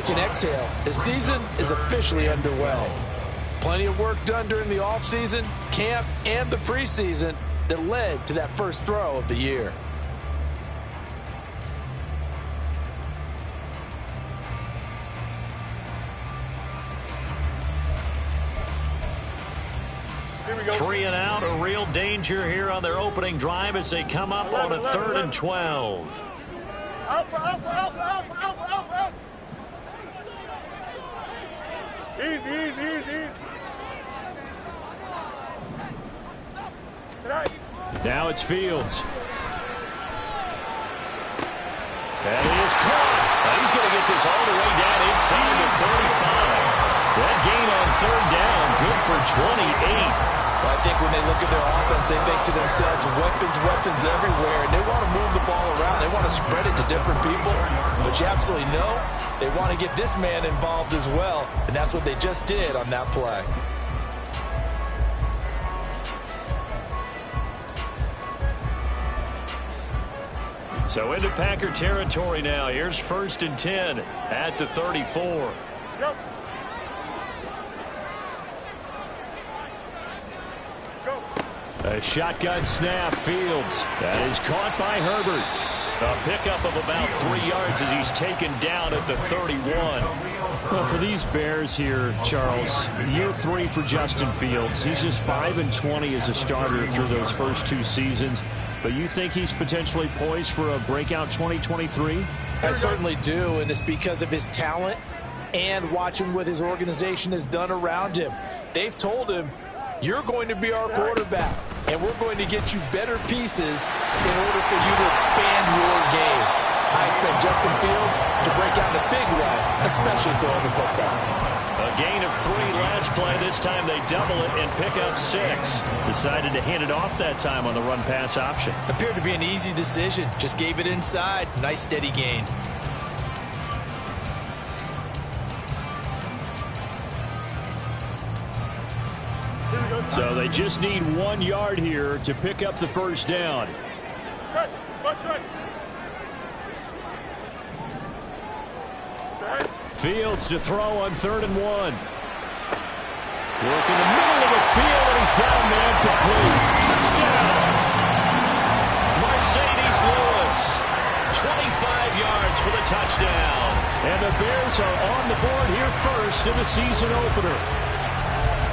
can exhale. The season is officially underway. Plenty of work done during the offseason, camp, and the preseason that led to that first throw of the year. Three and out, a real danger here on their opening drive as they come up on a 3rd and 12. Easy. Now it's Fields. And he is caught. He's going to get this all the way down inside the 35. That gain on 3rd down, good for 28. I think when they look at their offense, they think to themselves, weapons everywhere, and they want to move the ball around. They want to spread it to different people, but you absolutely know they want to get this man involved as well, and that's what they just did on that play. So into Packer territory now. Here's 1st and 10 at the 34. Go. A shotgun snap, Fields. That is caught by Herbert. A pickup of about 3 yards as he's taken down at the 31. Well, for these Bears here, Charles, year 3 for Justin Fields. He's just 5-20 as a starter through those first 2 seasons. But you think he's potentially poised for a breakout 2023? I certainly do, and it's because of his talent and watching what his organization has done around him. They've told him, you're going to be our quarterback, and we're going to get you better pieces in order for you to expand your game. I expect Justin Fields to break out in a big way, especially throwing the football. A gain of 3 last play. This time they double it and pick up 6. Decided to hand it off that time on the run-pass option. Appeared to be an easy decision. Just gave it inside. Nice steady gain. So they just need 1 yard here to pick up the first down. Fields to throw on 3rd and 1. Work in the middle of the field, and he's got a man complete. Touchdown! Mercedes Lewis. 25 yards for the touchdown. And the Bears are on the board here first in the season opener.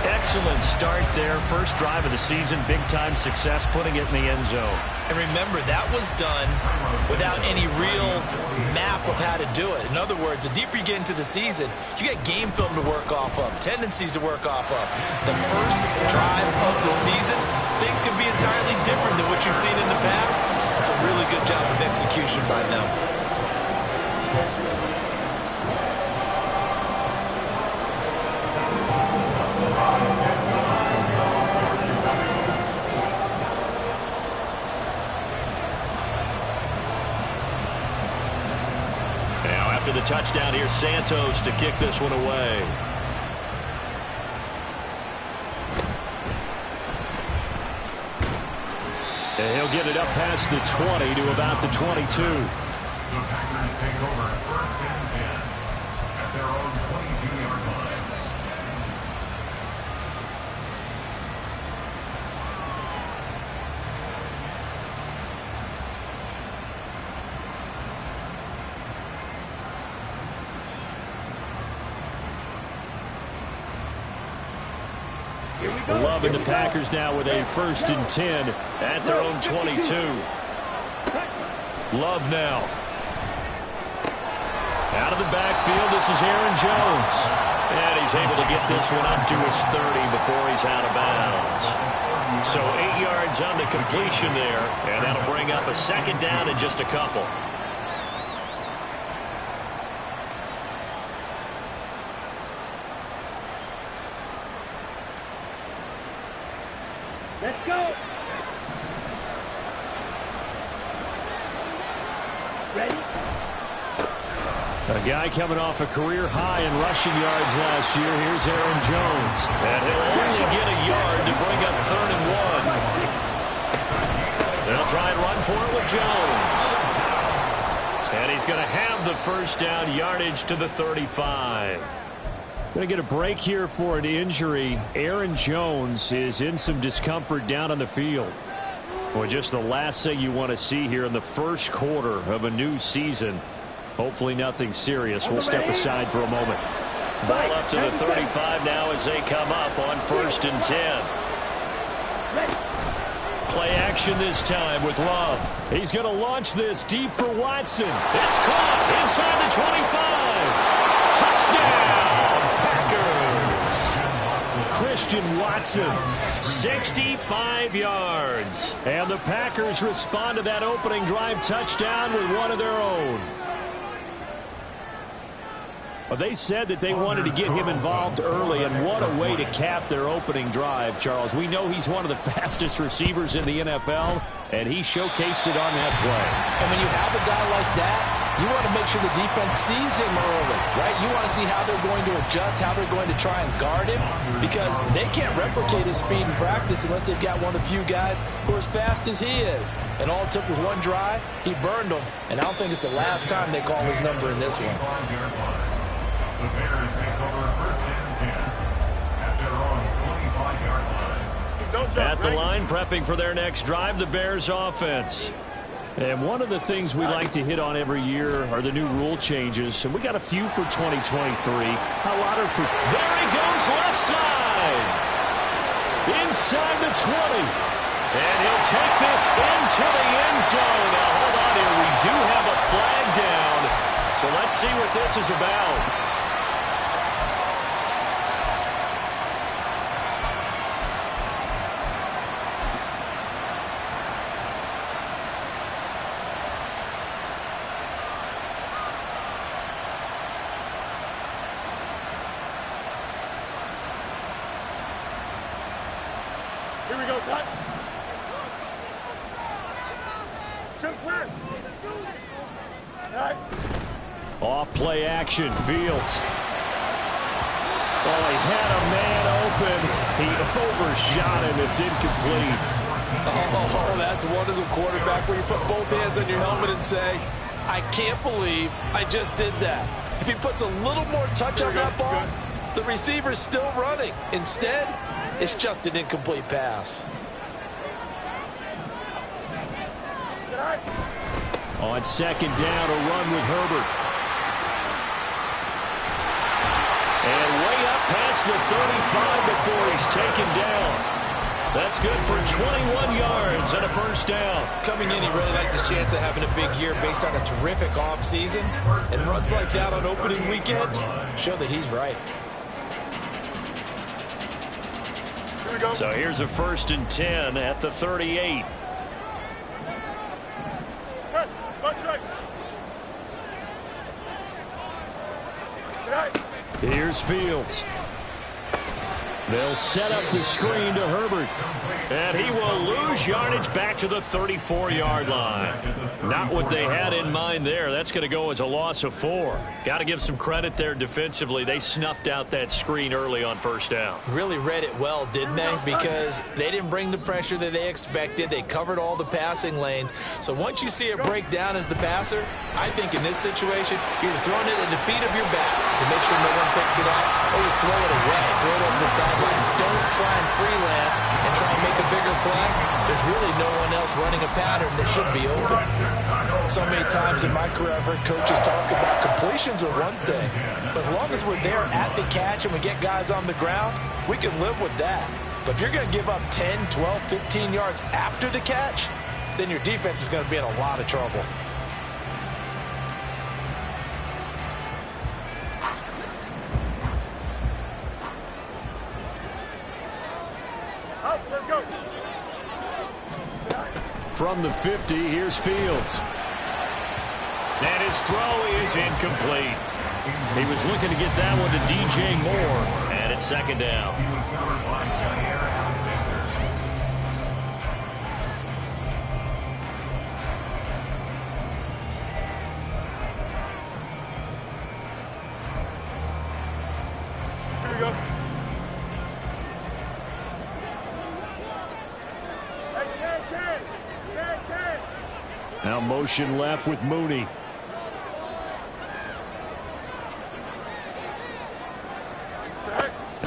Excellent start there. First drive of the season. Big-time success putting it in the end zone. And remember, that was done without any real map of how to do it. In other words, the deeper you get into the season, you get game film to work off of, tendencies to work off of. The first drive of the season, things can be entirely different than what you've seen in the past. It's a really good job of execution by them. After the touchdown, here's Santos to kick this one away. And he'll get it up past the 20 to about the 22. The Packers take over 1st and 10 at their own 22-yard line. Love and the Packers now with a 1st and 10 at their own 22. Love now. Out of the backfield, this is Aaron Jones. And he's able to get this one up to his 30 before he's out of bounds. So 8 yards on the completion there, and that'll bring up a 2nd down in just a couple. Let's go. Ready? A guy coming off a career high in rushing yards last year. Here's Aaron Jones. And he'll only get a yard to bring up 3rd and 1. They'll try and run for it with Jones. And And he's going to have the first down, yardage to the 35. Going to get a break here for an injury. Aaron Jones is in some discomfort down on the field. Well, just the last thing you want to see here in the first quarter of a new season. Hopefully nothing serious. We'll step aside for a moment. Ball up to the 35 now as they come up on 1st and 10. Play action this time with Love. He's going to launch this deep for Watson. It's caught inside the 25. Touchdown, Packers. Christian Watson. 65 yards. And the Packers respond to that opening drive touchdown with one of their own. Well, they said that they wanted to get him involved early, and what a way to cap their opening drive, Charles. We know he's one of the fastest receivers in the NFL, and he showcased it on that play. And when you have a guy like that, you want to make sure the defense sees him early, right? You want to see how they're going to adjust, how they're going to try and guard him, because they can't replicate his speed in practice unless they've got one of the few guys who are as fast as he is. And all it took was one drive. He burned them, and I don't think it's the last time they call his number in this one. The Bears take over 1st and 10 at their own 25-yard line. At the line, prepping for their next drive, the Bears offense. And one of the things we like to hit on every year are the new rule changes. And we got a few for 2023. A lot of... There he goes, left side. Inside the 20. And he'll take this into the end zone. Now, hold on here. We do have a flag down. So let's see what this is about. Here we go, son. Trips left. All right. Off play action, Fields. Oh, he had a man open. He overshot him. It's incomplete. Oh, that's one as a quarterback where you put both hands on your helmet and say, I can't believe I just did that. If he puts a little more touch on that ball, the receiver's still running. Instead, it's just an incomplete pass. On 2nd down, a run with Herbert. And way up past the 35 before he's taken down. That's good for 21 yards and a first down. Coming in, he really liked his chance of having a big year based on a terrific offseason. And runs like that on opening weekend show that he's right. Here we go. So here's a 1st and 10 at the 38. Press. One strike. Tonight. Here's Fields. They'll set up the screen to Herbert. And he will lose yardage back to the 34-yard line. Not what they had in mind there. That's going to go as a loss of 4. Got to give some credit there defensively. They snuffed out that screen early on 1st down. Really read it well, didn't they? Because they didn't bring the pressure that they expected. They covered all the passing lanes. So once you see it break down as the passer, I think in this situation, you're throwing it at the feet of your back to make sure no one picks it up, or you throw it away, throw it over the sideline. Don't try and freelance and try and make a bigger play. There's really no one else running a pattern that should be open. So many times in my career, I've heard coaches talk about completions are one thing, but as long as we're there at the catch and we get guys on the ground, we can live with that. But if you're going to give up 10, 12, 15 yards after the catch, then your defense is going to be in a lot of trouble. Let's go. From the 50, here's Fields. And his throw is incomplete. He was looking to get that one to DJ Moore. And it's 2nd down. He was covered by Jair Alexander. Here we go. Now motion left with Mooney.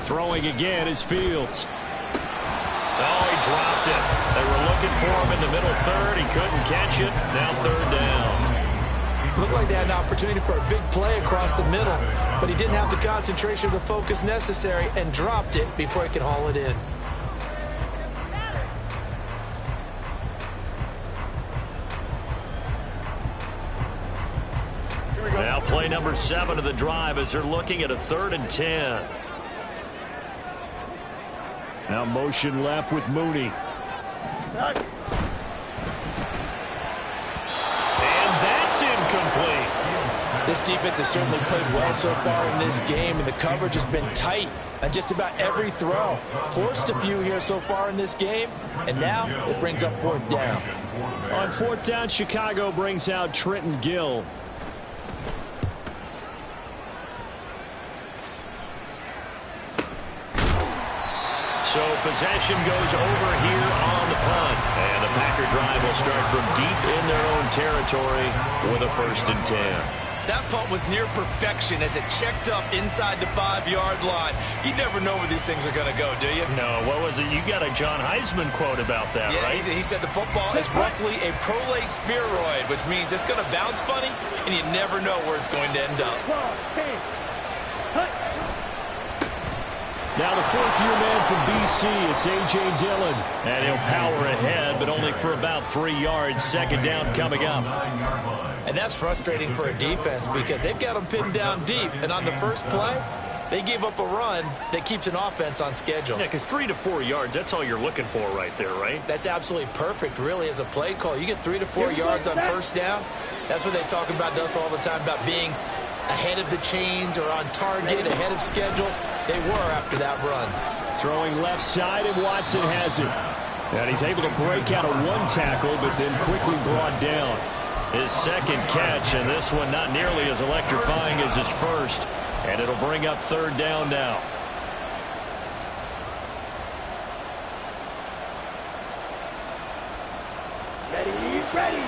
Throwing again is Fields. Oh, he dropped it. They were looking for him in the middle third. He couldn't catch it. Now third down. Looked like they had an opportunity for a big play across the middle, but he didn't have the concentration or the focus necessary and dropped it before he could haul it in. Now play number 7 of the drive as they're looking at a 3rd and 10. Now motion left with Mooney. And that's incomplete. This defense has certainly played well so far in this game, and the coverage has been tight on just about every throw. Forced a few here so far in this game, and now it brings up 4th down. On 4th down, Chicago brings out Trenton Gill. So possession goes over here on the punt. And the Packer drive will start from deep in their own territory with a 1st and 10. That punt was near perfection as it checked up inside the 5-yard line. You never know where these things are going to go, do you? No, what was it? You got a John Heisman quote about that, yeah, right? He said the football is roughly a prolate spheroid, which means it's going to bounce funny, and you never know where it's going to end up. Now the 4th-year man from BC, it's A.J. Dillon. And he'll power ahead, but only for about 3 yards. 2nd down coming up. And that's frustrating for a defense because they've got them pinned down deep. And on the first play, they gave up a run that keeps an offense on schedule. Yeah, because 3 to 4 yards, that's all you're looking for right there, right? That's absolutely perfect, really, as a play call. You get 3 to 4 yards on 1st down. That's what they talk about to us all the time, about being ahead of the chains or on target, ahead of schedule. They were after that run. Throwing left side, and Watson has it. And he's able to break out of 1 tackle, but then quickly brought down. His 2nd catch, and this one not nearly as electrifying as his first. And it'll bring up 3rd down now. Ready.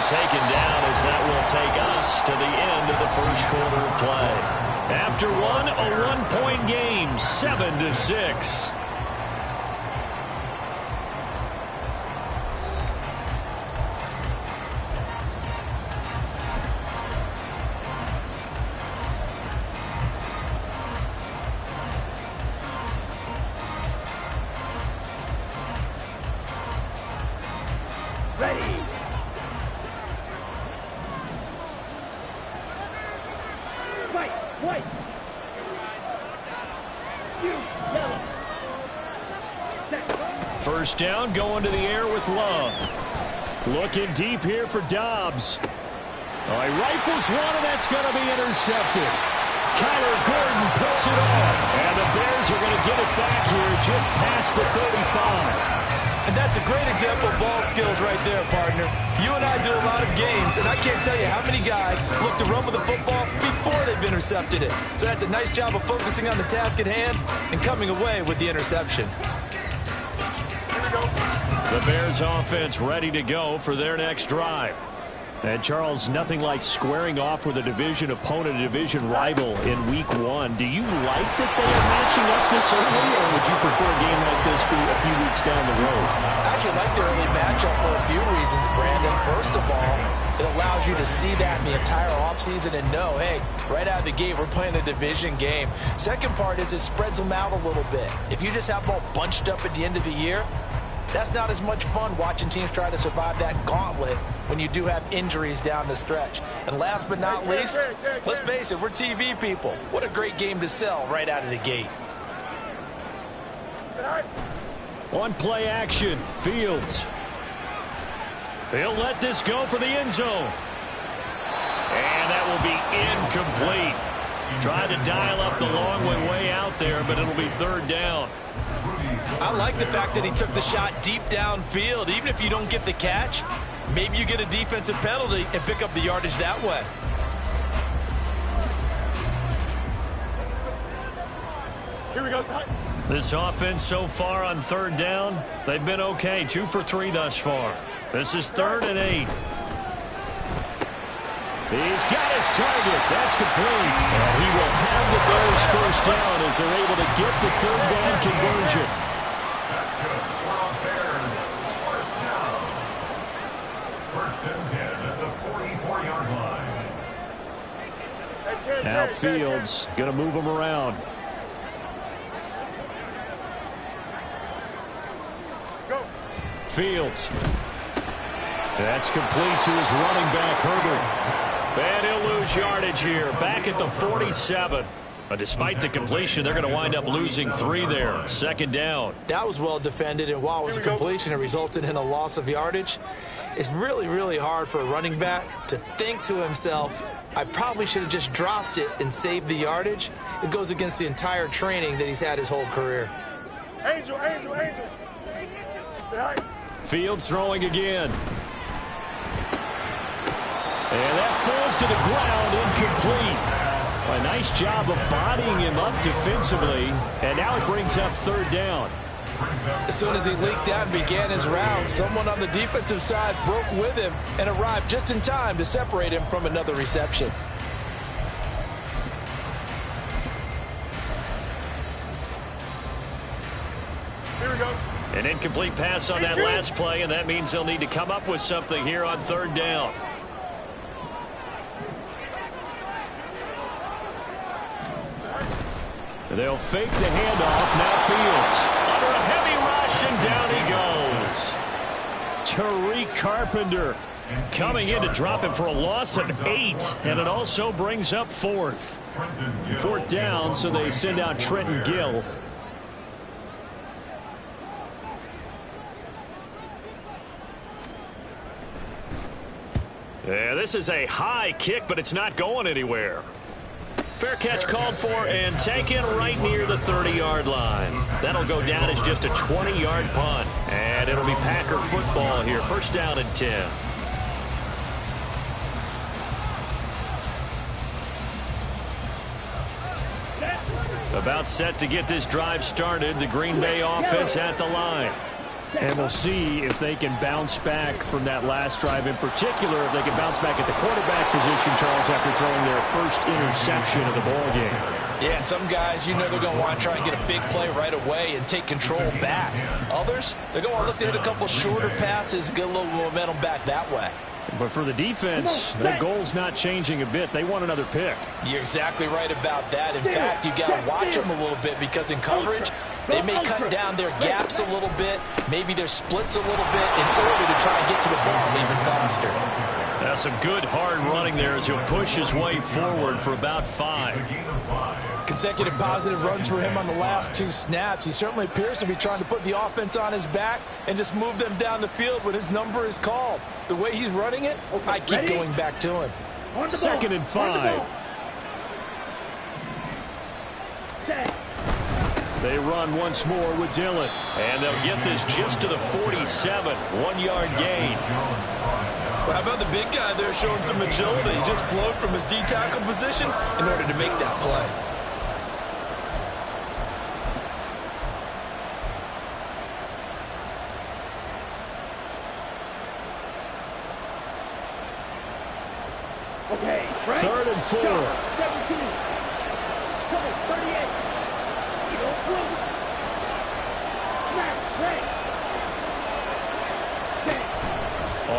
Taken down as that will take us to the end of the 1st quarter of play. After one, a 1-point game, 7-6. Ready. White. First down, going to the air with Love. Looking deep here for Dobbs. Oh, he rifles one, and that's going to be intercepted. Kyler Gordon puts it off, and the Bears are going to get it back here just past the 35. And that's a great example of ball skills right there, partner. You and I do a lot of games, and I can't tell you how many guys look to run with the football before they've intercepted it. So that's a nice job of focusing on the task at hand and coming away with the interception. The Bears offense ready to go for their next drive. And, Charles, nothing like squaring off with a division opponent, a division rival in Week 1. Do you like that they are matching up this early, or would you prefer a game like this be a few weeks down the road? I actually like the early matchup for a few reasons, Brandon. First of all, it allows you to see that in the entire offseason and know, hey, right out of the gate, we're playing a division game. Second part is it spreads them out a little bit. If you just have them all bunched up at the end of the year, that's not as much fun watching teams try to survive that gauntlet when you do have injuries down the stretch. And last but not least, let's face it, we're TV people. What a great game to sell right out of the gate. On play action, Fields. He'll let this go for the end zone. And that will be incomplete. Tried to dial up the long way out there, but it'll be 3rd down. I like the fact that he took the shot deep downfield. Even if you don't get the catch, maybe you get a defensive penalty and pick up the yardage that way. Here we go, son. This offense so far on 3rd down, they've been okay. 2 for 3 thus far. This is 3rd and 8. He's got his target. That's complete. And he will have the Bears first down as they're able to get the 3rd down conversion. That's good. We're on Bears. First down. 1st and 10 at the 44-yard line. Now Fields going to move him around. Go. Fields. That's complete to his running back, Herbert. And he'll lose yardage here, back at the 47. But despite the completion, they're going to wind up losing 3 there. 2nd down. That was well defended, and while it was a completion, it resulted in a loss of yardage. It's really, really hard for a running back to think to himself, I probably should have just dropped it and saved the yardage. It goes against the entire training that he's had his whole career. Angel, Angel, Angel. Say hi. Fields throwing again. And that falls to the ground, incomplete. A nice job of bodying him up defensively. And now it brings up 3rd down. As soon as he leaked out and began his round, someone on the defensive side broke with him and arrived just in time to separate him from another reception. Here we go. An incomplete pass on that last play, and that means they'll need to come up with something here on 3rd down. They'll fake the handoff. Now Fields under a heavy rush, and down he goes. Tariq Carpenter coming in to drop him for a loss of 8, and it also brings up 4th. 4th down, so they send out Trenton Gill. Yeah, this is a high kick, but it's not going anywhere. Fair catch called for and taken right near the 30-yard line. That'll go down as just a 20-yard punt. And it'll be Packer football here. 1st down and 10. About set to get this drive started. The Green Bay offense at the line. And we'll see if they can bounce back from that last drive, in particular if they can bounce back at the quarterback position, Charles, after throwing their first interception of the ballgame. Yeah, some guys, you know they're going to want to try and get a big play right away and take control back. Others, they're going to look to hit a couple shorter passes, get a little momentum back that way. But for the defense, their goal's not changing a bit. They want another pick. You're exactly right about that. In fact, you got to watch them a little bit because in coverage, they may cut down their gaps a little bit, maybe their splits a little bit in order to try and get to the ball even faster. That's some good hard running there as he'll push his way forward for about 5. Consecutive positive runs for him on the last 2 snaps. He certainly appears to be trying to put the offense on his back and just move them down the field when his number is called. The way he's running it, I keep going back to him. 2nd and 5. They run once more with Dillon. And they'll get this just to the 47. 1-yard gain. Well, how about the big guy there showing some agility? He just flowed from his D-tackle position in order to make that play. Okay, right. 3rd and 4. 17. Cover 38. Eagle blue. Snap, right.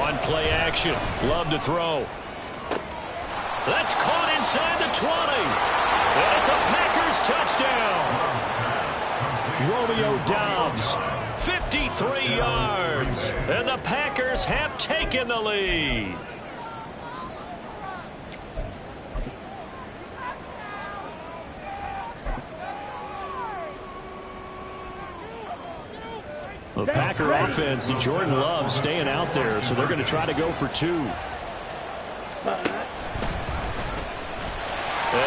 On play action. Love to throw. That's caught inside the 20. And it's a Packers touchdown. Romeo Doubs, 53 yards. And the Packers have taken the lead. The Packer offense and Jordan Love staying out there, so they're going to try to go for 2. And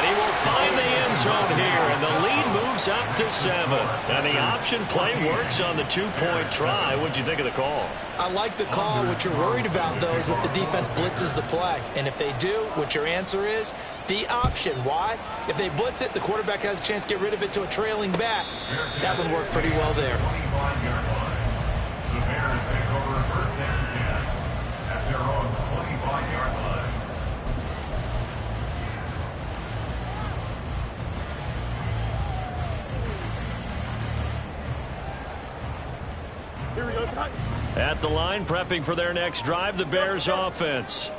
he will find the end zone here, and the lead moves up to 7. And the option play works on the 2-point try. What'd you think of the call? I like the call. What you're worried about, though, is if the defense blitzes the play. And if they do, what your answer is, the option. Why? If they blitz it, the quarterback has a chance to get rid of it to a trailing back. That would work pretty well there. The Bears take over 1st and 10. Here we go. At the line, prepping for their next drive, the Bears offense.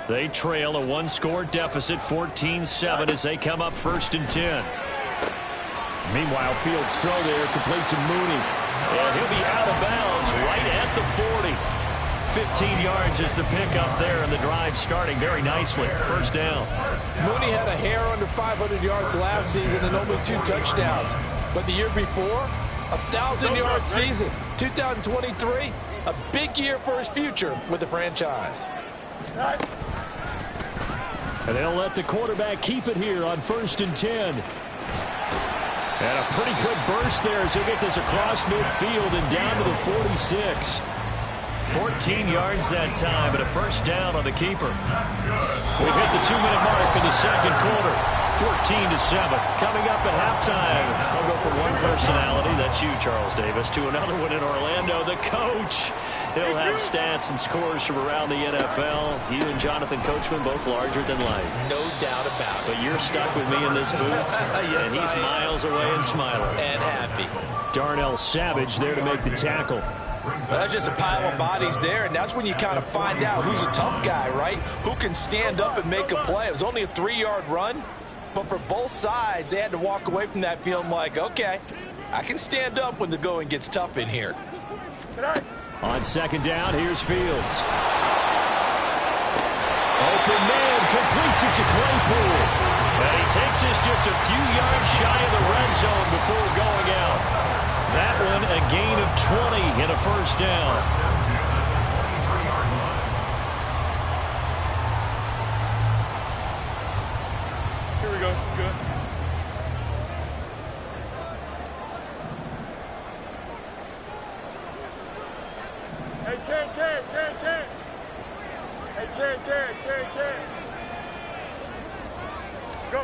They trail a one-score deficit, 14-7, as they come up 1st and 10. Meanwhile, Fields' throw there complete to Mooney. And he'll be out of bounds right at the 40. 15 yards is the pickup there, and the drive starting very nicely. 1st down. Mooney had a hair under 500 yards last season and only 2 touchdowns. But the year before, 1,000-yard season. 2023, a big year for his future with the franchise. And they'll let the quarterback keep it here on 1st and 10. And a pretty good burst there as he'll get this across midfield and down to the 46. 14 yards that time, and a 1st down on the keeper. We've hit the 2-minute mark in the 2nd quarter. 14-7. Coming up at halftime, I'll go from one personality, that's you, Charles Davis, to another one in Orlando, the coach. He'll have stats and scores from around the NFL. You and Jonathan Coachman both larger than life. No doubt about it. But you're stuck with me in this booth, Yes, and he's miles away and smiling. And happy. Darnell Savage there to make the tackle. That's just a pile of bodies there, and that's when you kind of find out who's a tough guy, right? Who can stand up and make a play. It was only a 3-yard run, but for both sides, they had to walk away from that feeling like, okay, I can stand up when the going gets tough in here. On 2nd down, here's Fields. Open man, completes it to Claypool. And he takes this just a few yards shy of the red zone before going out. That one a gain of 20 and a 1st down. Here we go. Good. Hey, Ken. Hey, Ken. Go.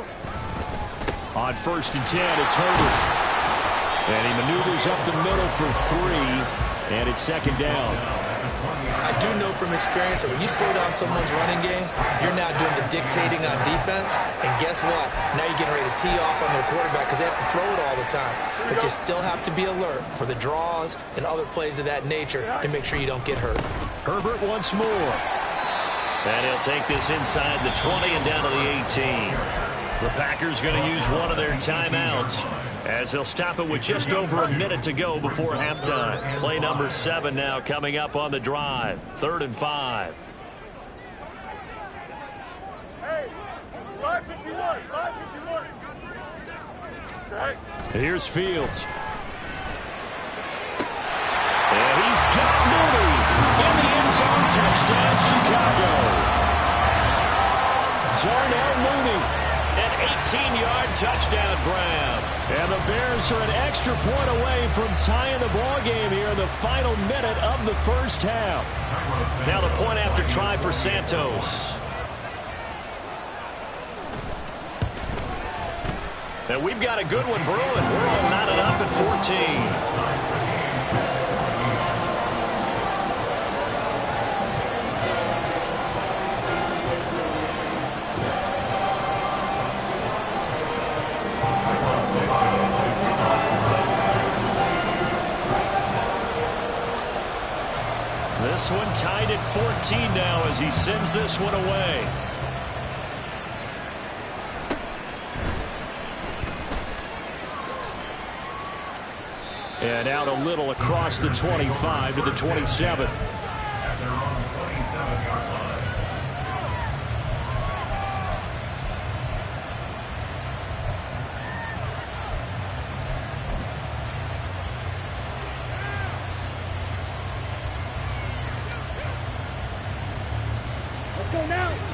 On 1st and 10, it's Herbert. And he maneuvers up the middle for 3, and it's 2nd down. I do know from experience that when you slow down someone's running game, you're now doing the dictating on defense. And guess what? Now you're getting ready to tee off on their quarterback because they have to throw it all the time. But you still have to be alert for the draws and other plays of that nature to make sure you don't get hurt. Herbert once more. And he'll take this inside the 20 and down to the 18. The Packers going to use one of their timeouts as they'll stop it with just over a minute to go before halftime. Play number 7 now coming up on the drive. 3rd and 5. Hey, 551. Here's Fields. And he's got Mooney in the end zone. Touchdown, Chicago. Darnell Mooney. An 18-yard touchdown grab. And the Bears are an extra point away from tying the ball game here in the final minute of the 1st half. Now the point after try for Santos. And we've got a good one brewing. We're all knotted up at 14. This one tied at 14 now as he sends this one away. And out a little across the 25 to the 27. At their own 27-yard line.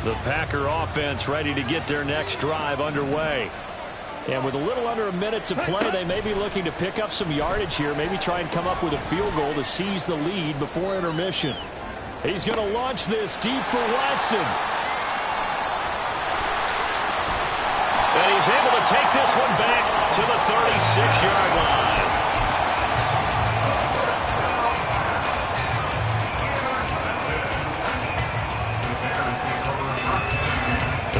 The Packer offense ready to get their next drive underway. And with a little under a minute to play, they may be looking to pick up some yardage here, maybe try and come up with a field goal to seize the lead before intermission. He's going to launch this deep for Watson. And he's able to take this one back to the 36-yard line.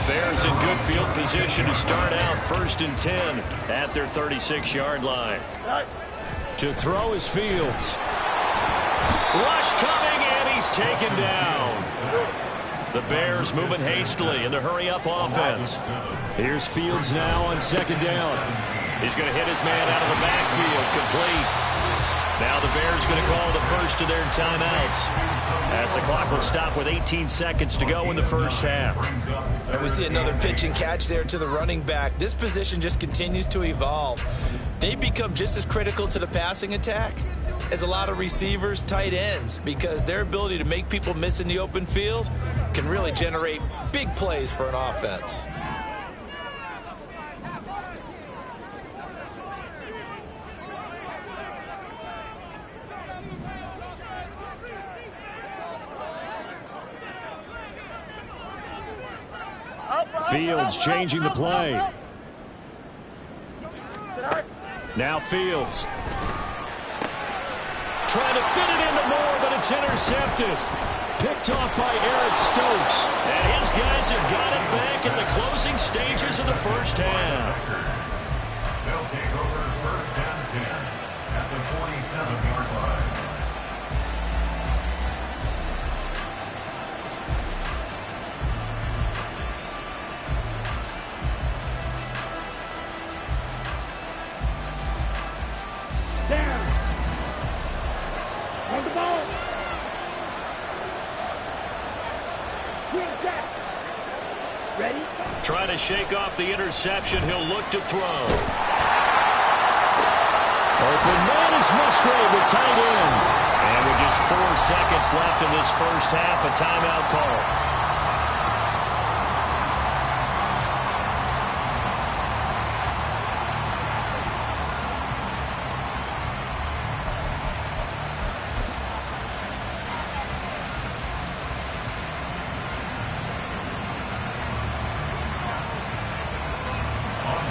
Bears in good field position to start out 1st and 10 at their 36-yard line. To throw is Fields. Rush coming, and he's taken down. The Bears moving hastily in the hurry-up offense. Here's Fields now on second down. He's going to hit his man out of the backfield, complete. Now the Bears going to call the first of their timeouts, as the clock will stop with 18 seconds to go in the first half. And we see another pitch and catch there to the running back. This position just continues to evolve. They become just as critical to the passing attack as a lot of receivers, tight ends, because their ability to make people miss in the open field can really generate big plays for an offense. Fields changing the play. Now Fields. Trying to fit it into Moore, but it's intercepted. Picked off by Eric Stokes. And his guys have got it back at the closing stages of the first half. They'll take over first and 10 at the 47-yard line. Trying to shake off the interception. He'll look to throw. Open man is Musgrave, the tight end. And with just 4 seconds left in this first half, a timeout call.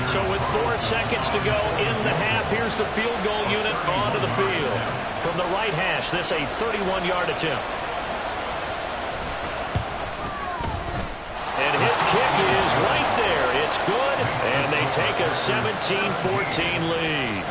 So with 4 seconds to go in the half, here's the field goal unit onto the field. From the right hash, this a 31-yard attempt. And his kick is right there. It's good, and they take a 17-14 lead.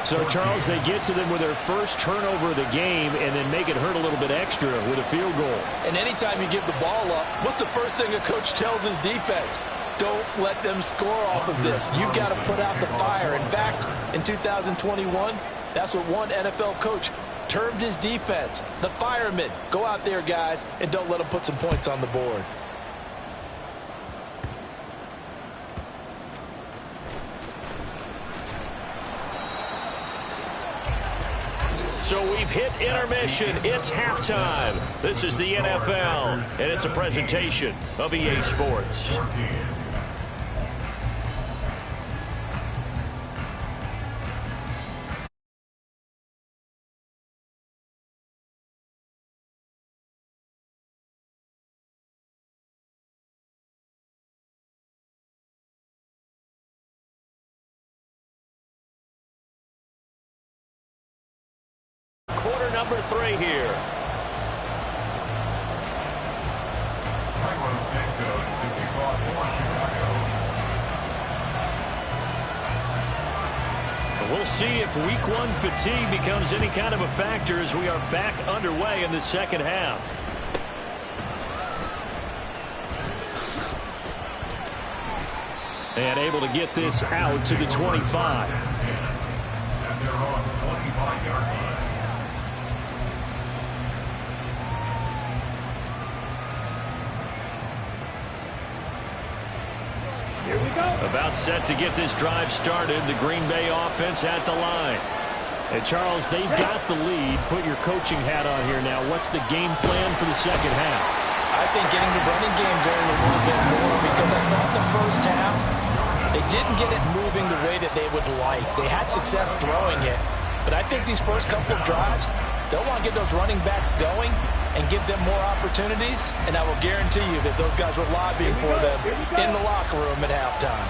So, Charles, they get to them with their first turnover of the game and then make it hurt a little bit extra with a field goal. And anytime you give the ball up, what's the first thing a coach tells his defense? Don't let them score off of this. You've got to put out the fire. In fact, in 2021, that's what one NFL coach termed his defense, the firemen. Go out there, guys, and don't let them put some points on the board. So we've hit intermission. It's halftime. This is the NFL, and it's a presentation of EA Sports. Quarter number 3 here. We'll see if week 1 fatigue becomes any kind of a factor as we are back underway in the second half. And able to get this out to the 25. And they're on the 25-yard line. Here we go. About set to get this drive started. The Green Bay offense at the line. And, Charles, they've got the lead. Put your coaching hat on here now. What's the game plan for the second half? I think getting the running game going a little bit more, because I thought the first half, they didn't get it moving the way that they would like. They had success throwing it, but I think these first couple of drives, they'll want to get those running backs going and give them more opportunities, and I will guarantee you that those guys were lobbying for them in the locker room at halftime.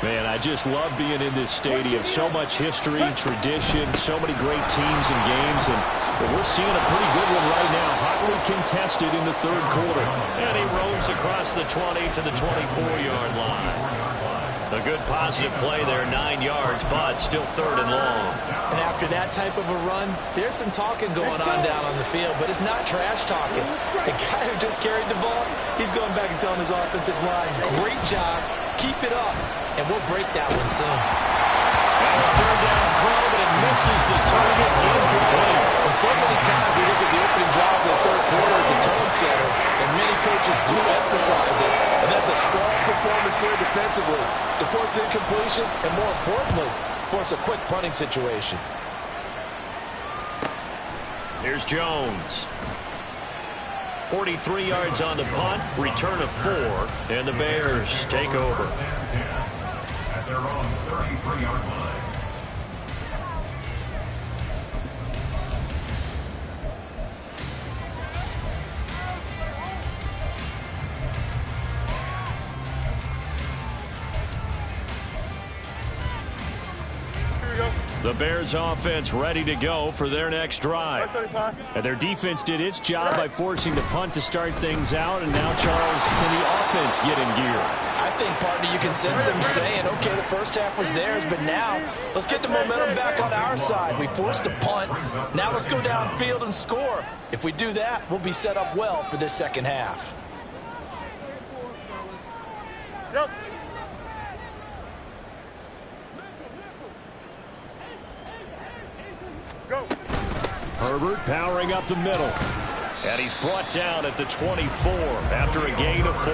Man, I just love being in this stadium. So much history, tradition, so many great teams and games, and we're seeing a pretty good one right now. Hotly contested in the 3rd quarter. And he roams across the 20 to the 24-yard line. A good positive play there, 9 yards, but still 3rd and long. And after that type of a run, there's some talking going on down on the field, but it's not trash talking. The guy who just carried the ball, he's going back and telling his offensive line, great job, keep it up, and we'll break that one soon. And a 3rd down throw, but it misses the target, incomplete. And so many times we look at the opening drive of the 3rd quarter as a tone setter, and many coaches do emphasize it, and that's a strong performance there defensively to force incompletion and, more importantly, force a quick punting situation. Here's Jones. 43 yards on the punt, return of 4, and the Bears take over. At their own 33-yard line. The Bears offense ready to go for their next drive. And their defense did its job by forcing the punt to start things out. And now, Charles, can the offense get in gear? I think, partner, you can sense them saying, okay, the first half was theirs, but now let's get the momentum back on our side. We forced a punt. Now let's go downfield and score. If we do that, we'll be set up well for this second half. Yep. Go. Herbert powering up the middle. And he's brought down at the 24 after a gain of 4.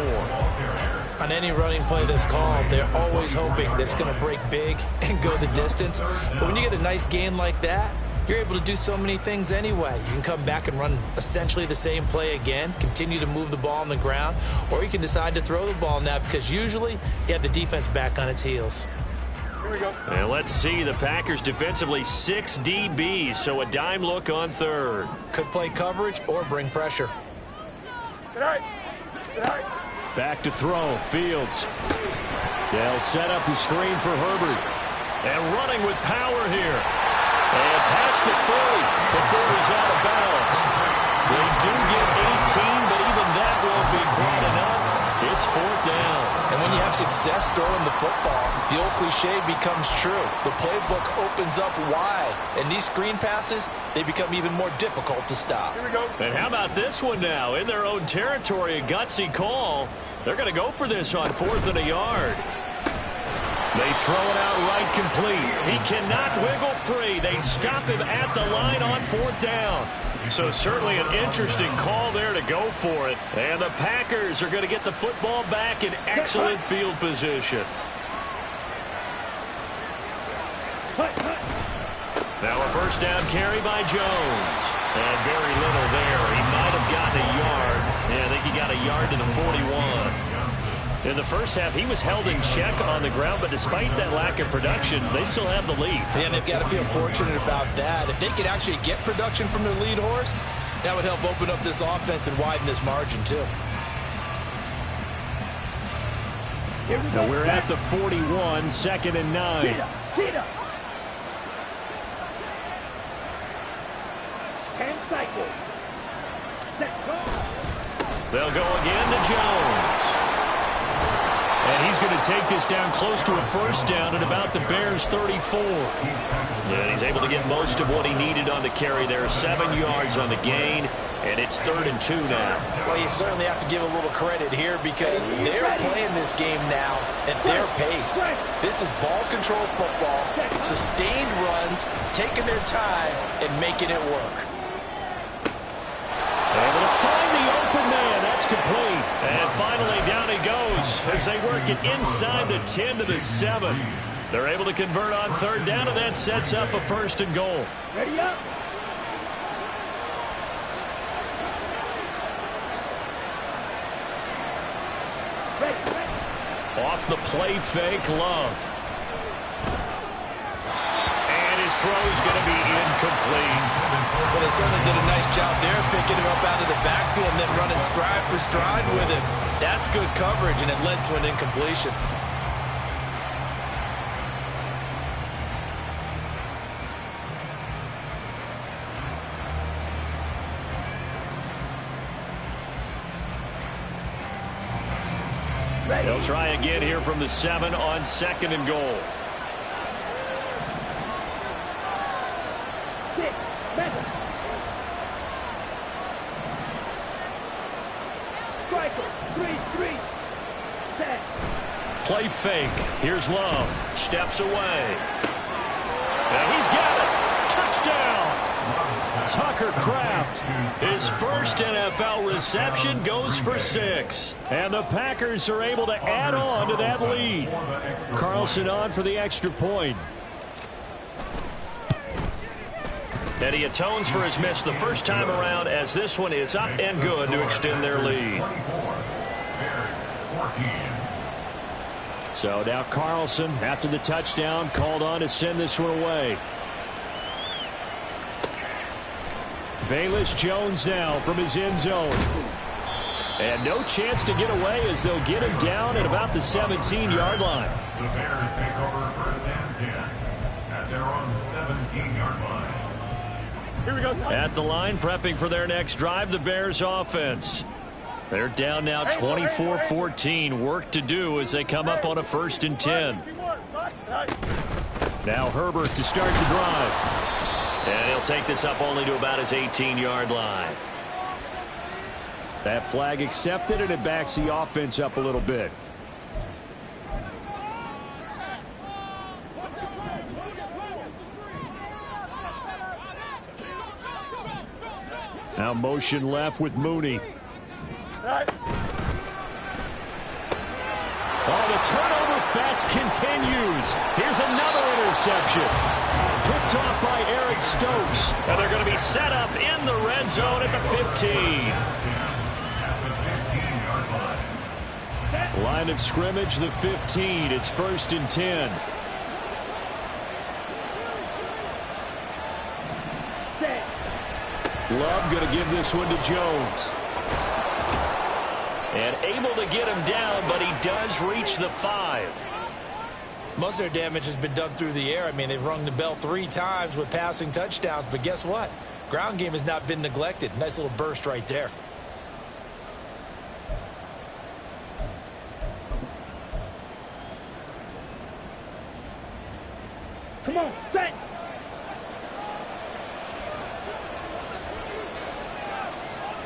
On any running play that's called, they're always hoping that it's going to break big and go the distance. But when you get a nice gain like that, you're able to do so many things anyway. You can come back and run essentially the same play again, continue to move the ball on the ground, or you can decide to throw the ball now because usually you have the defense back on its heels. Here we go. And let's see, the Packers defensively 6 DBs, so a dime look on 3rd. Could play coverage or bring pressure. Good night. Good night. Back to throw. Fields. They'll set up the screen for Herbert. And running with power here. And past the 40 before he's out of bounds. They do get 18, but even that won't be quite enough. It's 4th down. And when you have success throwing the football, the old cliche becomes true. The playbook opens up wide, and these screen passes, they become even more difficult to stop. Here we go. And how about this one now? In their own territory, a gutsy call. They're going to go for this on 4th and a yard. They throw it out right complete. He cannot wiggle free. They stop him at the line on 4th down. So certainly an interesting call there to go for it. And the Packers are going to get the football back in excellent field position. Now a first down carry by Jones. And very little there. He might have gotten a yard. Yeah, I think he got a yard to the 41. In the first half, he was held in check on the ground, but despite that lack of production, they still have the lead. And they've got to feel fortunate about that. If they could actually get production from their lead horse, that would help open up this offense and widen this margin, too. Now we're at the 41, 2nd and 9. They'll go again to Jones. And he's going to take this down close to a first down at about the Bears' 34. And he's able to get most of what he needed on the carry there. 7 yards on the gain, and it's 3rd and 2 now. Well, you certainly have to give a little credit here because they're playing this game now at their pace. This is ball control football, sustained runs, taking their time, and making it work. Able to find the open man. That's complete. And finally, down he goes as they work it inside the 10 to the 7. They're able to convert on 3rd down, and that sets up a 1st and goal. Ready up. Off the play fake, Love. And his throw's going to be incomplete. Well, they certainly did a nice job there, picking him up out of the backfield and then running stride for stride with him. That's good coverage, and it led to an incompletion. They'll try again here from the 7 on 2nd and goal. Play fake. Here's Love. Steps away. And he's got it. Touchdown. Tucker Kraft. His first NFL reception goes for 6. And the Packers are able to add on to that lead. Carlson on for the extra point. And he atones for his miss the first time around, as this one is up and good to extend their lead. So now Carlson, after the touchdown, called on to send this one away. Velus Jones now from his end zone. And no chance to get away as they'll get him down at about the 17-yard line. The Bears take over 1st and 10 at their own 17-yard line. Here we go. At the line, prepping for their next drive, the Bears offense. They're down now 24-14. Work to do as they come up on a 1st and 10. Now Herbert to start the drive. And he'll take this up only to about his 18-yard line. That flag accepted, and it backs the offense up a little bit. Now motion left with Mooney. Oh, the turnover fest continues. Here's another interception. Picked off by Eric Stokes. And they're going to be set up in the red zone at the 15. Line of scrimmage, the 15. It's 1st and 10. Love going to give this one to Jones. And able to get him down, but he does reach the 5. Most of their damage has been done through the air. I mean, they've rung the bell 3 times with passing touchdowns, but guess what? Ground game has not been neglected. Nice little burst right there. Come on, set.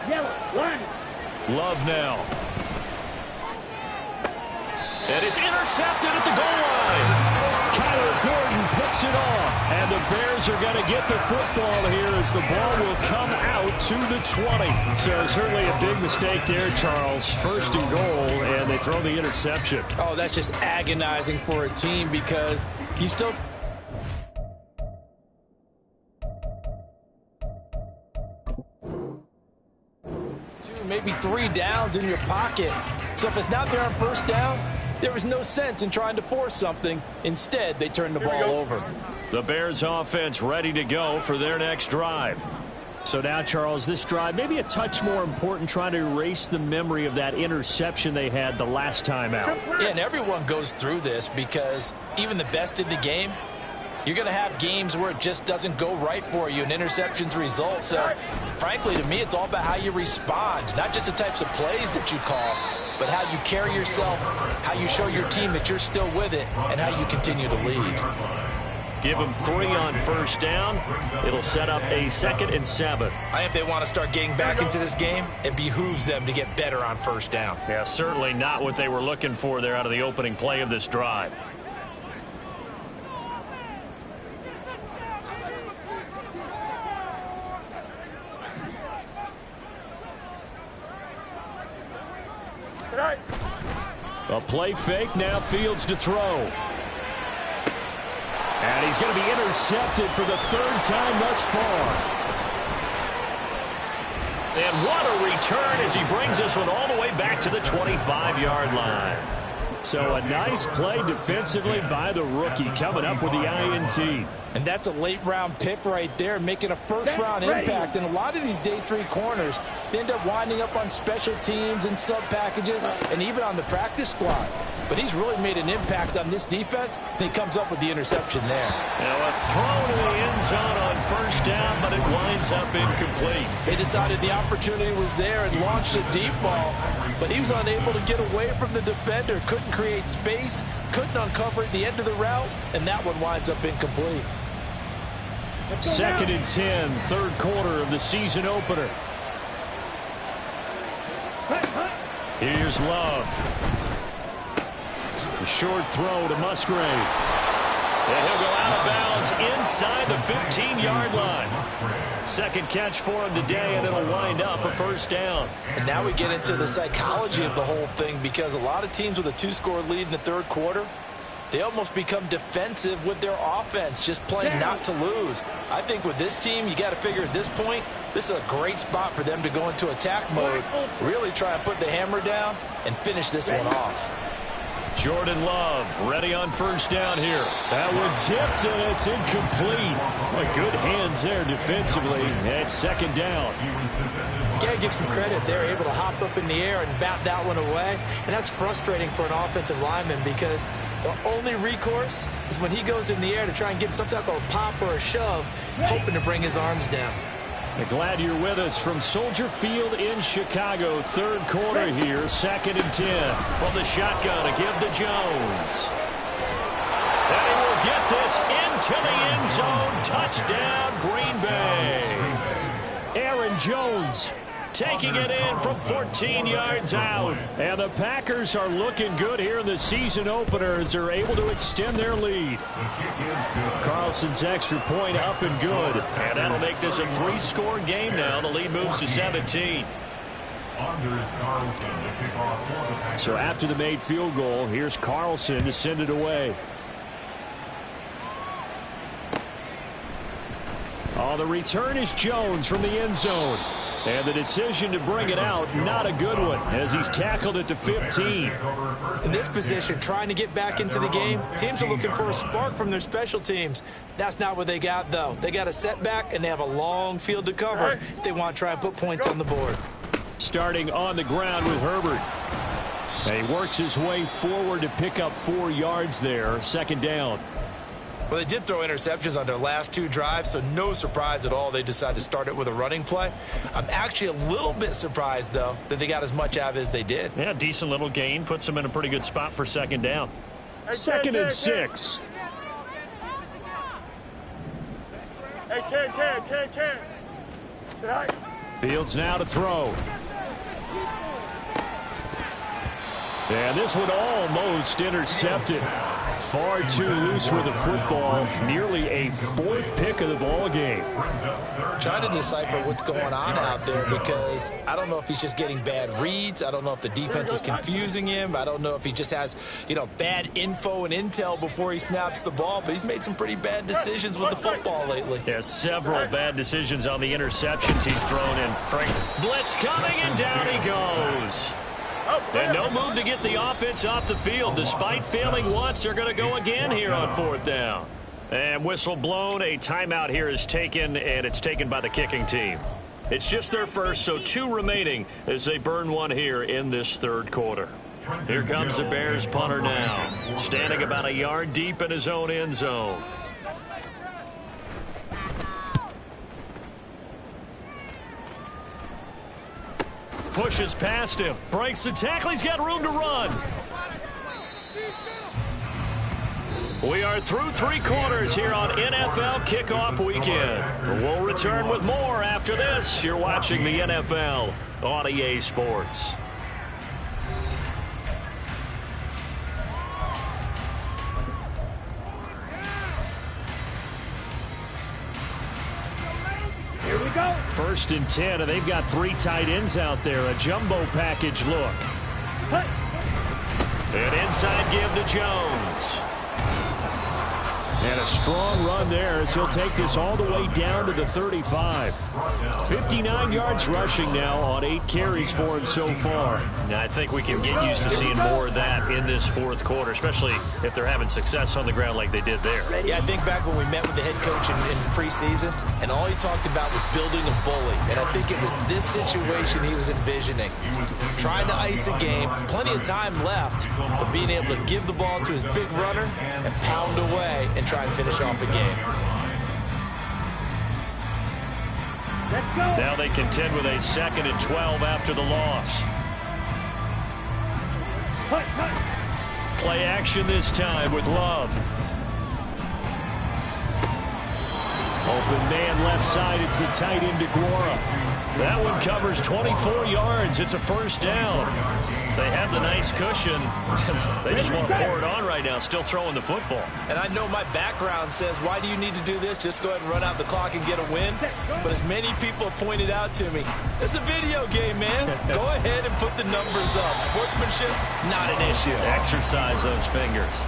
Yellow, line. Love now. And it's intercepted at the goal line. Kyler Gordon picks it off. And the Bears are going to get the football here as the ball will come out to the 20. So certainly a big mistake there, Charles. 1st and goal, and they throw the interception. Oh, that's just agonizing for a team because you still... maybe 3 downs in your pocket. So if it's not there on 1st down, there was no sense in trying to force something. Instead, they turned the ball over. The Bears offense ready to go for their next drive. So now, Charles, this drive maybe a touch more important, trying to erase the memory of that interception they had the last time out. Yeah, and everyone goes through this because even the best in the game, you're going to have games where it just doesn't go right for you and interceptions result. So, frankly, to me, it's all about how you respond, not just the types of plays that you call, but how you carry yourself, how you show your team that you're still with it, and how you continue to lead. Give them 3 on 1st down. It'll set up a 2nd and 7. I think if they want to start getting back into this game, it behooves them to get better on 1st down. Yeah, certainly not what they were looking for there out of the opening play of this drive. A play fake, now Fields to throw. And he's going to be intercepted for the 3rd time thus far. And what a return as he brings this one all the way back to the 25-yard line. So a nice play defensively by the rookie, coming up with the INT. And that's a late-round pick right there, making a first-round impact. And a lot of these day 3 corners end up winding up on special teams and sub-packages and even on the practice squad. But he's really made an impact on this defense, and he comes up with the interception there. Now a throw to the end zone on first down, but it winds up incomplete. They decided the opportunity was there and launched a deep ball, but he was unable to get away from the defender, couldn't create space, couldn't uncover at the end of the route, and that one winds up incomplete. 2nd and 10, third quarter of the season opener. Here's Love. A short throw to Musgrave. And he'll go out of bounds inside the 15-yard line. Second catch for him today, and it'll wind up a first down. And now we get into the psychology of the whole thing, because a lot of teams with a 2-score lead in the third quarter, they almost become defensive with their offense, just playing not to lose. I think with this team, you got to figure at this point, this is a great spot for them to go into attack mode, really try and put the hammer down and finish this one off. Jordan Love ready on first down here. That one tipped, and it's incomplete. Good hands there defensively at second down. You got to give some credit. They're able to hop up in the air and bat that one away. And that's frustrating for an offensive lineman, because the only recourse is when he goes in the air to try and get some type of a pop or a shove, hoping to bring his arms down. Glad you're with us from Soldier Field in Chicago. Third quarter here, 2nd and 10. From the shotgun to give to Jones. And he will get this into the end zone. Touchdown, Green Bay. Aaron Jones taking it in from 14 yards out. And the Packers are looking good here in the season opener as they're able to extend their lead. Carlson's extra point up and good. And that'll make this a 3-score game now. The lead moves to 17. So after the made field goal, here's Carlson to send it away. Oh, the return is Jones from the end zone. And the decision to bring it out, not a good one, as he's tackled at the 15. In this position, trying to get back into the game, teams are looking for a spark from their special teams. That's not what they got, though. They got a setback, and they have a long field to cover if they want to try and put points on the board. Starting on the ground with Herbert. And he works his way forward to pick up 4 yards there, second down. Well, they did throw interceptions on their last 2 drives, so no surprise at all they decided to start it with a running play. I'm actually a little bit surprised, though, that they got as much out of it as they did. Yeah, decent little gain. Puts them in a pretty good spot for second down. 2nd and 6. Hey, Ken. Tonight. Fields now to throw. And this one almost intercepted. Far too loose with the football. Nearly a 4th pick of the ball game. Trying to decipher what's going on out there, because I don't know if he's just getting bad reads. I don't know if the defense is confusing him. I don't know if he just has, bad info and intel before he snaps the ball. But he's made some pretty bad decisions with the football lately. Yeah, several bad decisions on the interceptions he's thrown in. Frank, blitz coming, and down he goes. And no move to get the offense off the field. Despite failing once, they're going to go again here on 4th down. And whistle blown. A timeout here is taken, and it's taken by the kicking team. It's just their first, so 2 remaining as they burn one here in this third quarter. Here comes the Bears punter now, standing about a yard deep in his own end zone. Pushes past him, breaks the tackle, he's got room to run. We are through 3 quarters here on NFL Kickoff Weekend. We'll return with more after this. You're watching the NFL on EA Sports. Here we go. 1st and 10, and they've got 3 tight ends out there. A jumbo package look. An inside give to Jones. And a strong run there as he'll take this all the way down to the 35. 59 yards rushing now on 8 carries for him so far. Now, I think we can get used to seeing more of that in this fourth quarter, especially if they're having success on the ground like they did there. Yeah, I think back when we met with the head coach in preseason, and all he talked about was building a bully. And I think it was this situation he was envisioning. Trying to ice a game, plenty of time left, but being able to give the ball to his big runner and pound away and try and finish off a game. Now they contend with a 2nd and 12 after the loss. Play action this time with Love. Open man left side. It's the tight end DeGuara. That one covers 24 yards. It's a first down. They have the nice cushion. They just want to pour it on right now, still throwing the football. And I know my background says, why do you need to do this? Just go ahead and run out the clock and get a win. But as many people have pointed out to me, it's a video game, man. Go ahead and put the numbers up. Sportsmanship, not an issue. Exercise those fingers.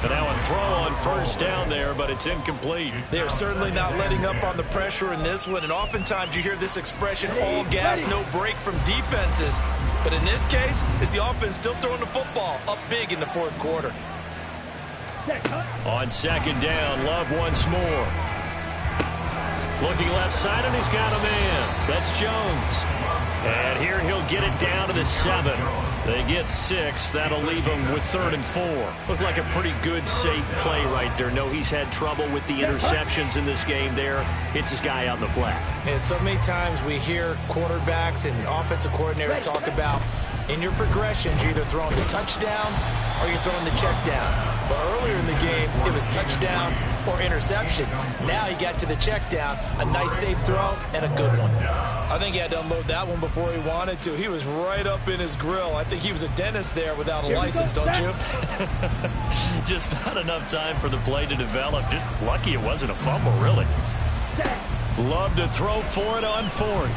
And now a throw on first down there, but it's incomplete. They're certainly not letting up on the pressure in this one. And oftentimes you hear this expression, all gas, no break from defenses. But in this case, it's the offense still throwing the football up big in the fourth quarter. On 2nd down, Love once more. Looking left side, and he's got a man. That's Jones. And here he'll get it down to the 7. They get 6. That'll leave him with 3rd and 4. Looked like a pretty good, safe play right there. No, he's had trouble with the interceptions in this game there. Hits his guy out in the flat. And so many times we hear quarterbacks and offensive coordinators talk about in your progressions, you're either throwing the touchdown or you're throwing the check down. But earlier in the game, it was touchdown or interception. Now he got to the check down, a nice safe throw, and a good one. I think he had to unload that one before he wanted to. He was right up in his grill. I think he was a dentist there without a license, don't you? Just not enough time for the play to develop. Just lucky it wasn't a fumble, really. Love to throw for it on 4th.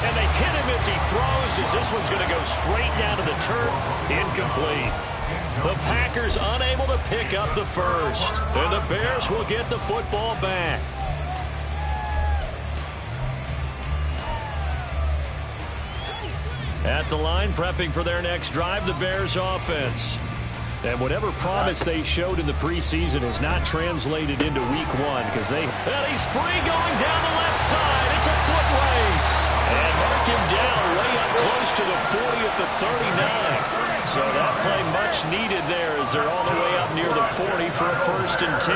And they hit him as he throws, as this one's going to go straight down to the turf. Incomplete. The Packers unable to pick up the first. And the Bears will get the football back. At the line, prepping for their next drive, the Bears offense. And whatever promise they showed in the preseason has not translated into week 1 because they... And he's free going down the left side. It's a foot race. And mark him down way up close to the 40 at the 39. So that play much needed there as they're all the way up near the 40 for a 1st and 10.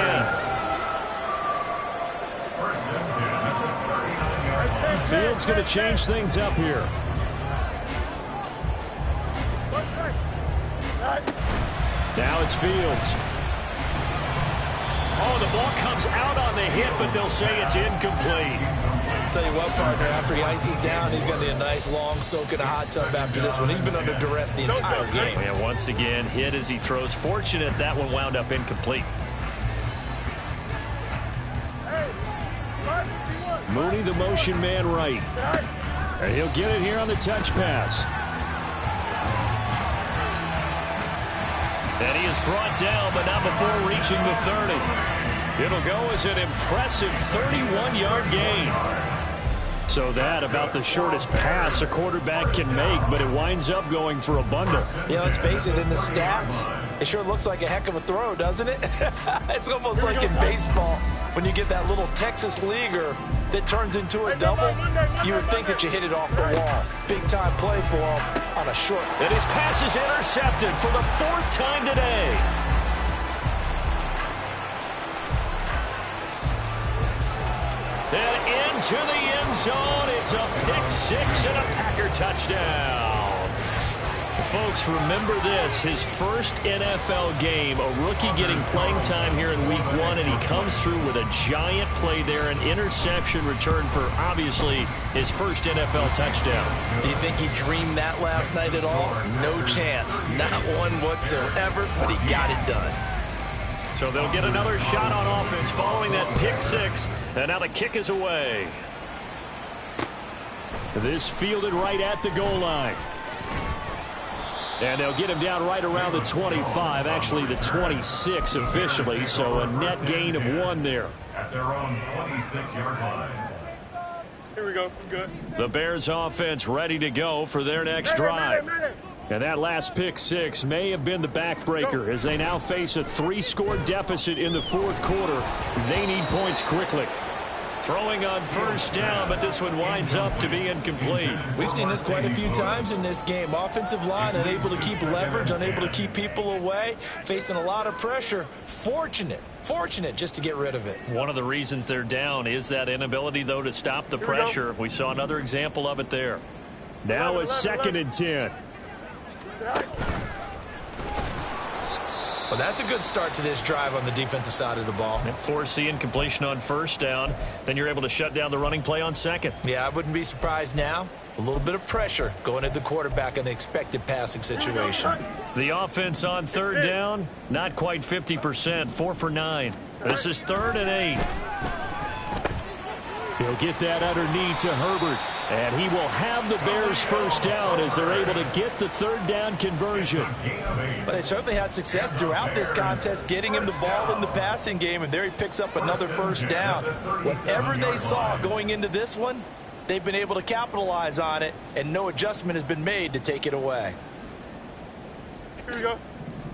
Fields going to change things up here. Now it's Fields. Oh, the ball comes out on the hit, but they'll say it's incomplete. I'll tell you what, partner, after he ices down, he's going to need a nice long soak in a hot tub after this one. He's been under duress the entire game. And once again, hit as he throws. Fortunate that one wound up incomplete. Mooney, the motion man right. And he'll get it here on the touch pass. And he is brought down, but not before reaching the 30. It'll go as an impressive 31-yard gain. So that about the shortest pass a quarterback can make, but it winds up going for a bundle. Yeah, let's face it, in the stats, it sure looks like a heck of a throw, doesn't it? It's almost like in baseball when you get that little Texas leaguer that turns into a double. You would think that you hit it off the wall. Big-time play for him on a short. And his pass is intercepted for the 4th time today. And into the end zone. It's a pick 6 and a Packer touchdown. Folks, remember this, his first NFL game, a rookie getting playing time here in week 1, and he comes through with a giant play there, an interception return for, obviously, his first NFL touchdown. Do you think he dreamed that last night at all? No chance. Not one whatsoever, but he got it done. So they'll get another shot on offense following that pick 6, and now the kick is away. This fielded right at the goal line. And they'll get him down right around the 25, actually the 26 officially, so a net gain of 1 there. At their own 26-yard line. Here we go. Good. The Bears offense ready to go for their next drive. And that last pick 6 may have been the backbreaker as they now face a 3-score deficit in the fourth quarter. They need points quickly. Throwing on first down, but this one winds up to be incomplete. We've seen this quite a few times in this game. Offensive line unable to keep leverage, unable to keep people away, facing a lot of pressure. Fortunate just to get rid of it. One of the reasons they're down is that inability, though, to stop the pressure. We saw another example of it there. Now a 2nd and 10. Well, that's a good start to this drive on the defensive side of the ball. And force the incompletion on first down. Then you're able to shut down the running play on second. Yeah, I wouldn't be surprised now. A little bit of pressure going at the quarterback in an expected passing situation. The offense on third down, not quite 50%, 4 for 9. This is 3rd and 8. He'll get that underneath to Herbert. And he will have the Bears first down as they're able to get the 3rd down conversion. Well, they certainly had success throughout this contest, getting him the ball in the passing game, and there he picks up another first down. Whatever they saw going into this one, they've been able to capitalize on it, and no adjustment has been made to take it away. Here we go.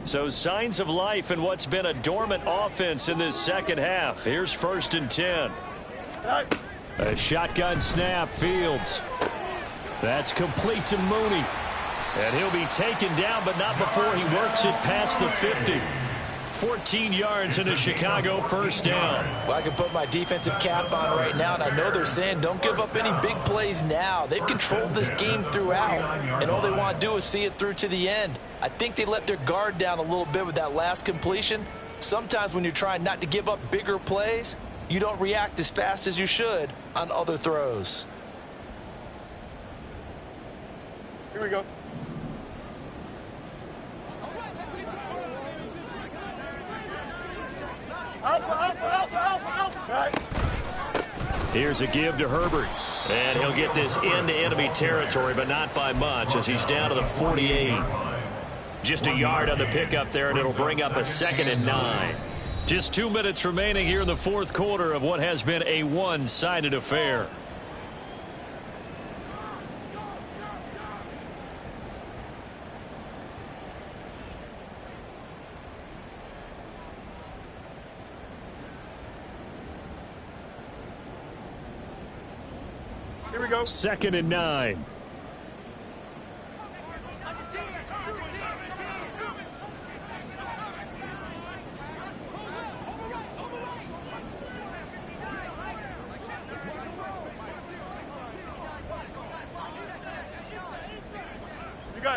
So signs of life in what's been a dormant offense in this second half. Here's 1st and 10. A shotgun snap, Fields. That's complete to Mooney. And he'll be taken down, but not before he works it past the 50. 14 yards in a Chicago first down. Well, I can put my defensive cap on right now, and I know they're saying don't give up any big plays now. They've controlled this game throughout, and all they want to do is see it through to the end. I think they let their guard down a little bit with that last completion. Sometimes when you're trying not to give up bigger plays, you don't react as fast as you should on other throws. Here we go. Here's a give to Herbert. And he'll get this into enemy territory, but not by much as he's down to the 48. Just a yard on the pickup there, and it'll bring up a 2nd and 9. Just 2 minutes remaining here in the fourth quarter of what has been a one-sided affair. Here we go. 2nd and 9.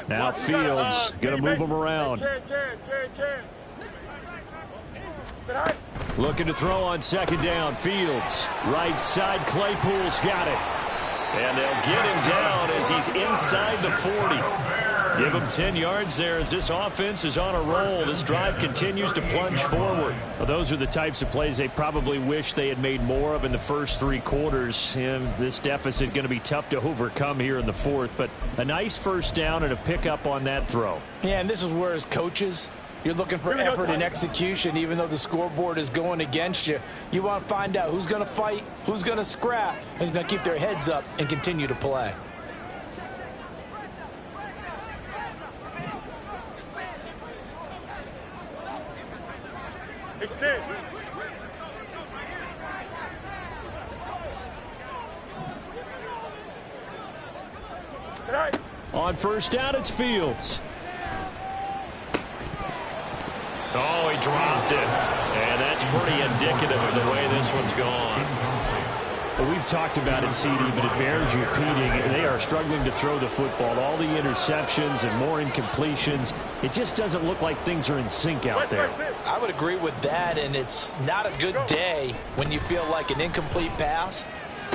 Now Fields going to move him around. Looking to throw on 2nd down. Fields. Right side. Claypool's got it. And they'll get him down as he's inside the 40. Give him 10 yards there as this offense is on a roll. This drive continues to plunge forward. Well, those are the types of plays they probably wish they had made more of in the first 3 quarters. And this deficit going to be tough to overcome here in the fourth. But a nice first down and a pickup on that throw. Yeah, and this is where as coaches, you're looking for effort and execution, even though the scoreboard is going against you. You want to find out who's going to fight, who's going to scrap, and who's going to keep their heads up and continue to play. Extend. On first down, it's Fields. Oh, he dropped it. And that's pretty indicative of the way this one's gone. Well, we've talked about it, CD, but it bears repeating. They are struggling to throw the football. All the interceptions and more incompletions. It just doesn't look like things are in sync out there. I would agree with that, and it's not a good day when you feel like an incomplete pass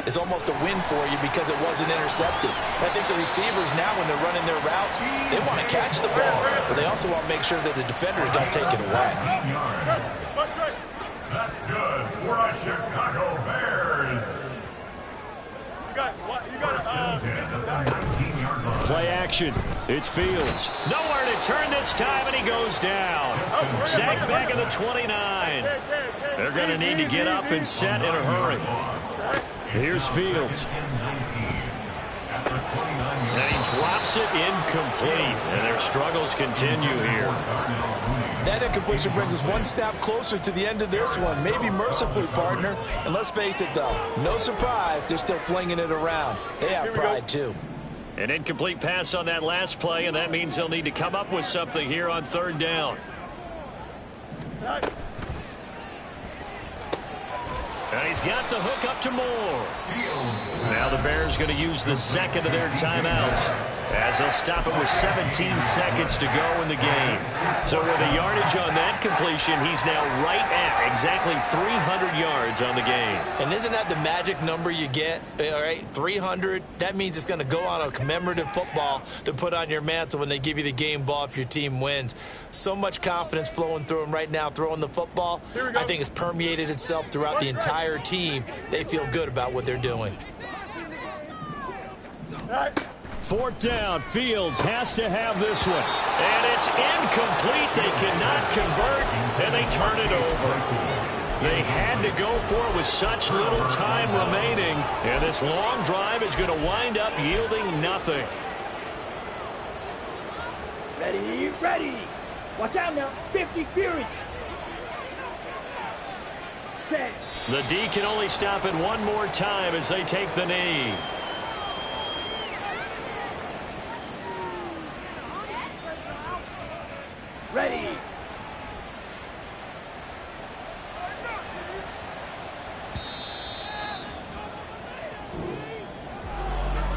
is almost a win for you because it wasn't intercepted. I think the receivers now, when they're running their routes, they want to catch the ball, but they also want to make sure that the defenders don't take it away. That's good for a Chicago Bears. You got and 10 at the 19-yard line. Play action. It's Fields. Nowhere to turn this time, and he goes down. Sacked back at the 29. They're going to need to get up and set in a hurry. Here's Fields. And he drops it incomplete. And their struggles continue here. That incompletion brings us one step closer to the end of this one. Maybe mercifully, partner. And let's face it, though, no surprise, they're still flinging it around. They have pride, too. An incomplete pass on that last play, and that means they'll need to come up with something here on third down. And he's got the hook up to Moore. Now the Bears going to use the second of their timeouts as they'll stop it with 17 seconds to go in the game. So with the yardage on that completion, he's now right at exactly 300 yards on the game. And isn't that the magic number you get? All right, 300. That means it's going to go on a commemorative football to put on your mantle when they give you the game ball if your team wins. So much confidence flowing through him right now, throwing the football. I think it's permeated itself throughout the entire team. They feel good about what they're doing. Fourth down. Fields has to have this one. And it's incomplete. They cannot convert, and they turn it over. They had to go for it with such little time remaining, and this long drive is going to wind up yielding nothing. Ready, ready. Watch out now. 50 Fury. Set. The D can only stop it one more time as they take the knee. Ready.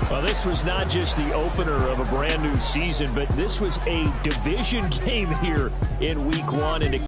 Well, this was not just the opener of a brand new season, but this was a division game here in week one. And